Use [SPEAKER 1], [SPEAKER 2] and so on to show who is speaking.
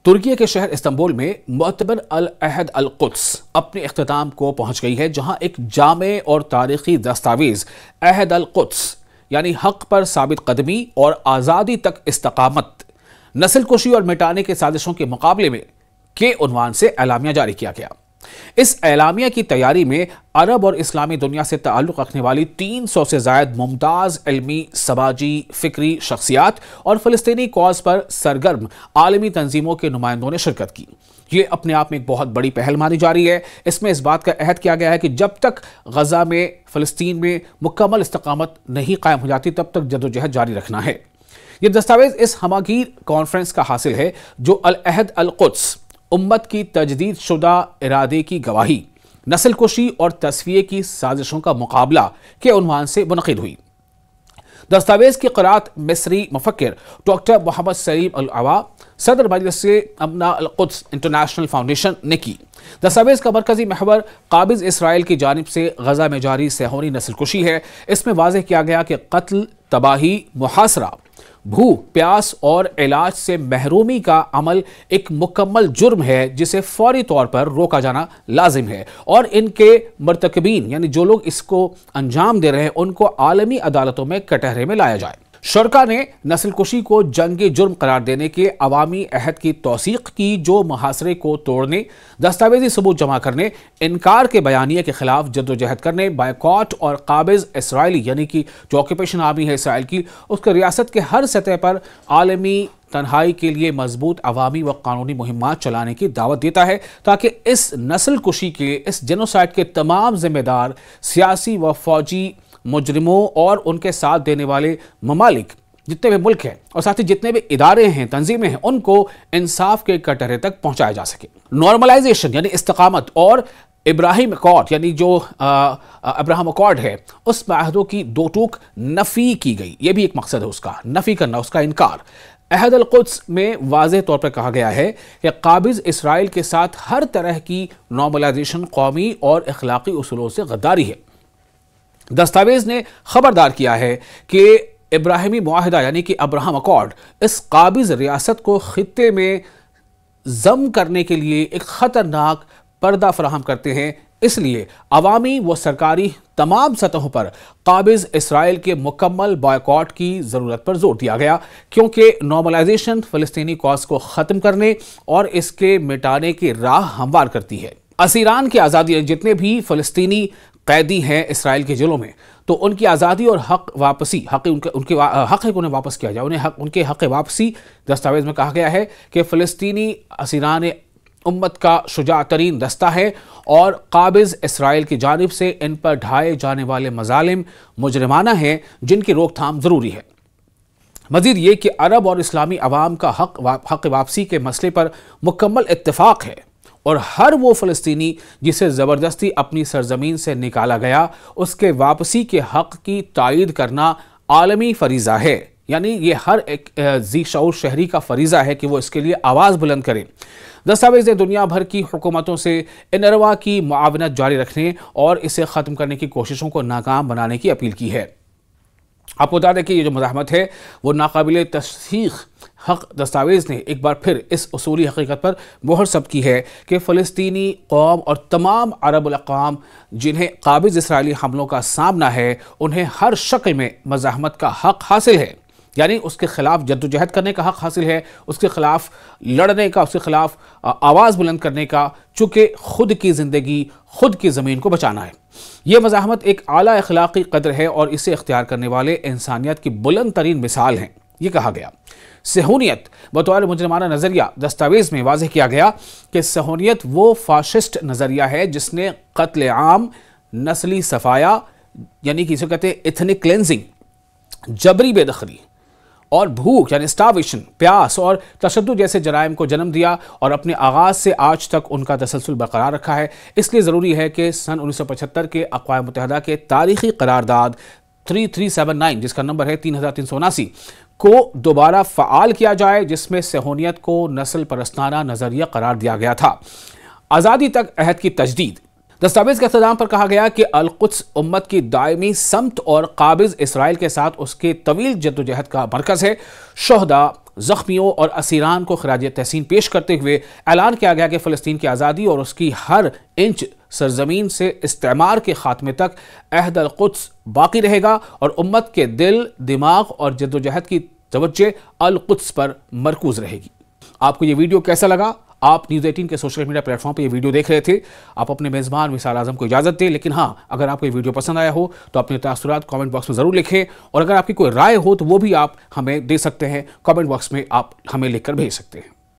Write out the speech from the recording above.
[SPEAKER 1] ترکی کے شہر استنبول میں معتبر العہد القدس اپنے اختتام کو پہنچ گئی ہے، جہاں ایک جامع اور تاریخی دستاویز عہد القدس یعنی حق پر ثابت قدمی اور آزادی تک استقامت، نسل کشی اور مٹانے کے سازشوں کے مقابلے میں کے عنوان سے اعلامیہ جاری کیا گیا۔ اس اعلامیہ کی تیاری میں عرب اور اسلامی دنیا سے تعلق رکھنے والی 300 سے زائد ممتاز علمی، سماجی، فکری شخصیات اور فلسطینی کاز پر سرگرم عالمی تنظیموں کے نمائندوں نے شرکت کی۔ یہ اپنے آپ میں ایک بہت بڑی پہل مانی جا رہی ہے۔ اس میں اس بات کا عہد کیا گیا ہے کہ جب تک غزہ میں، فلسطین میں مکمل استقامت نہیں قائم ہو جاتی، تب تک جدوجہد جاری رکھنا ہے۔ یہ دستاویز اس ہمہ گیر کانفرنس کا حاصل ہے جو العہد القدس، امت کی تجدید شدہ ارادے کی گواہی، نسل کشی اور تصفیے کی سازشوں کا مقابلہ کے عنوان سے منعقد ہوئی۔ دستاویز کی قرأت مصری مفکر ڈاکٹر محمد سلیم العوا، صدر مجلس امنا القدس انٹرنیشنل فاؤنڈیشن نے کی۔ دستاویز کا مرکزی محور قابض اسرائیل کی جانب سے غزہ میں جاری صہیونی نسل کشی ہے۔ اس میں واضح کیا گیا کہ قتل، تباہی، محاصرہ، بھوک، پیاس اور علاج سے محرومی کا عمل ایک مکمل جرم ہے جسے فوری طور پر روکا جانا لازم ہے، اور ان کے مرتکبین یعنی جو لوگ اس کو انجام دے رہے ہیں ان کو عالمی عدالتوں میں کٹہرے میں لایا جائے۔ شرکا نے نسل کشی کو جنگی جرم قرار دینے کے عوامی عہد کی توثیق کی، جو محاصرے کو توڑنے، دستاویزی ثبوت جمع کرنے، انکار کے بیانیے کے خلاف جدوجہد کرنے، بائیکاٹ اور قابض اسرائیلی یعنی کہ جو آکوپیشن آرمی ہے اسرائیل کی، اس کے ریاست کے ہر سطح پر عالمی تنہائی کے لیے مضبوط عوامی و قانونی مہمات چلانے کی دعوت دیتا ہے، تاکہ اس نسل کشی کے، اس جینوسائیڈ کے تمام ذمہ دار سیاسی و فوجی مجرموں اور ان کے ساتھ دینے والے ممالک، جتنے بھی ملک ہیں اور ساتھ ہی جتنے بھی ادارے ہیں، تنظیمیں ہیں، ان کو انصاف کے کٹہرے تک پہنچایا جا سکے۔ نارملائزیشن یعنی استقامت اور ابراہیم اکارڈ یعنی جو ابراہم اکارڈ ہے، اس معاہدوں کی دو ٹوک نفی کی گئی۔ یہ بھی ایک مقصد ہے اس کا، نفی کرنا، اس کا انکار۔ عہد القدس میں واضح طور پر کہا گیا ہے کہ قابض اسرائیل کے ساتھ ہر طرح کی نارملائزیشن قومی اور اخلاقی اصولوں سے غداری ہے۔ دستاویز نے خبردار کیا ہے کہ ابراہیمی معاہدہ یعنی کہ ابراہم اکارڈ اس قابض ریاست کو خطے میں ضم کرنے کے لیے ایک خطرناک پردہ فراہم کرتے ہیں۔ اس لیے عوامی و سرکاری تمام سطحوں پر قابض اسرائیل کے مکمل بائیکاٹ کی ضرورت پر زور دیا گیا، کیونکہ نارملائزیشن فلسطینی کاز کو ختم کرنے اور اس کے مٹانے کی راہ ہموار کرتی ہے۔ اسیران کی آزادی، جتنے بھی فلسطینی قیدی ہیں اسرائیل کے جیلوں میں، تو ان کی آزادی اور حق واپسی، حق ہے کہ انہیں واپس کیا جائے، ان کے حق واپسی۔ دستاویز میں کہا گیا ہے کہ فلسطینی اسیران امت کا شجاع ترین دستہ ہے اور قابض اسرائیل کی جانب سے ان پر ڈھائے جانے والے مظالم مجرمانہ ہیں، جن کی روک تھام ضروری ہے۔ مزید یہ کہ عرب اور اسلامی عوام کا حق واپسی کے مسئلے پر مکمل اتفاق ہے، اور ہر وہ فلسطینی جسے زبردستی اپنی سرزمین سے نکالا گیا، اس کے واپسی کے حق کی تائید کرنا عالمی فریضہ ہے۔ یعنی یہ ہر ایک ذی شعور شہری کا فریضہ ہے کہ وہ اس کے لیے آواز بلند کرے۔ دستاویز نے دنیا بھر کی حکومتوں سے انروا کی معاونت جاری رکھنے اور اسے ختم کرنے کی کوششوں کو ناکام بنانے کی اپیل کی ہے۔ آپ کو بتا دیں کہ یہ جو مزاحمت ہے وہ ناقابل تصدیق حق دستاویز نے ایک بار پھر اس اصولی حقیقت پر مہر ثبت کی ہے کہ فلسطینی قوم اور تمام عرب الاقوام جنہیں قابض اسرائیلی حملوں کا سامنا ہے، انہیں ہر شکل میں مزاحمت کا حق حاصل ہے، یعنی اس کے خلاف جدوجہد کرنے کا حق حاصل ہے، اس کے خلاف لڑنے کا، اس کے خلاف آواز بلند کرنے کا، چونکہ خود کی زندگی، خود کی زمین کو بچانا ہے۔ یہ مزاحمت ایک اعلیٰ اخلاقی قدر ہے اور اسے اختیار کرنے والے انسانیت کی بلند ترین مثال ہیں۔ یہ کہا گیا صہیونیت بطور مجرمانہ نظریہ۔ دستاویز میں واضح کیا گیا کہ صہیونیت وہ فاشسٹ نظریہ ہے جس نے قتل عام، نسلی صفایا یعنی کہ اسے کہتے ہیں ایتھنک کلینزنگ، جبری بے دخلی اور بھوک یعنی اسٹارویشن، پیاس اور تشدد جیسے جرائم کو جنم دیا، اور اپنے آغاز سے آج تک ان کا تسلسل برقرار رکھا ہے۔ اس لیے ضروری ہے کہ سن 1975 کے اقوام متحدہ کے تاریخی قرارداد 3379 جس کا نمبر ہے 3379 کو دوبارہ فعال کیا جائے، جس میں صہیونیت کو نسل پرستانہ نظریہ قرار دیا گیا تھا۔ آزادی تک عہد کی تجدید۔ دستاویز کے اختتام پر کہا گیا کہ القدس امت کی دائمی سمت اور قابض اسرائیل کے ساتھ اس کے طویل جدوجہد کا مرکز ہے۔ شہداء، زخمیوں اور اسیران کو خراج تحسین پیش کرتے ہوئے اعلان کیا گیا کہ فلسطین کی آزادی اور اس کی ہر انچ سرزمین سے استعمار کے خاتمے تک عہد القدس باقی رہے گا اور امت کے دل، دماغ اور جدوجہد کی توجہ القدس پر مرکوز رہے گی۔ آپ کو یہ ویڈیو کیسا لگا؟ آپ نیوز 18 کے سوشل میڈیا پلیٹ فارم پہ یہ ویڈیو دیکھ رہے تھے۔ آپ اپنے میزبان وصال اعظم کو اجازت دیں، لیکن ہاں، اگر آپ کو یہ ویڈیو پسند آیا ہو تو اپنے تاثرات کامنٹ باکس میں ضرور لکھیں، اور اگر آپ کی کوئی رائے ہو تو وہ بھی آپ ہمیں دے سکتے ہیں، کامنٹ باکس میں آپ ہمیں لکھ کر بھیج سکتے ہیں۔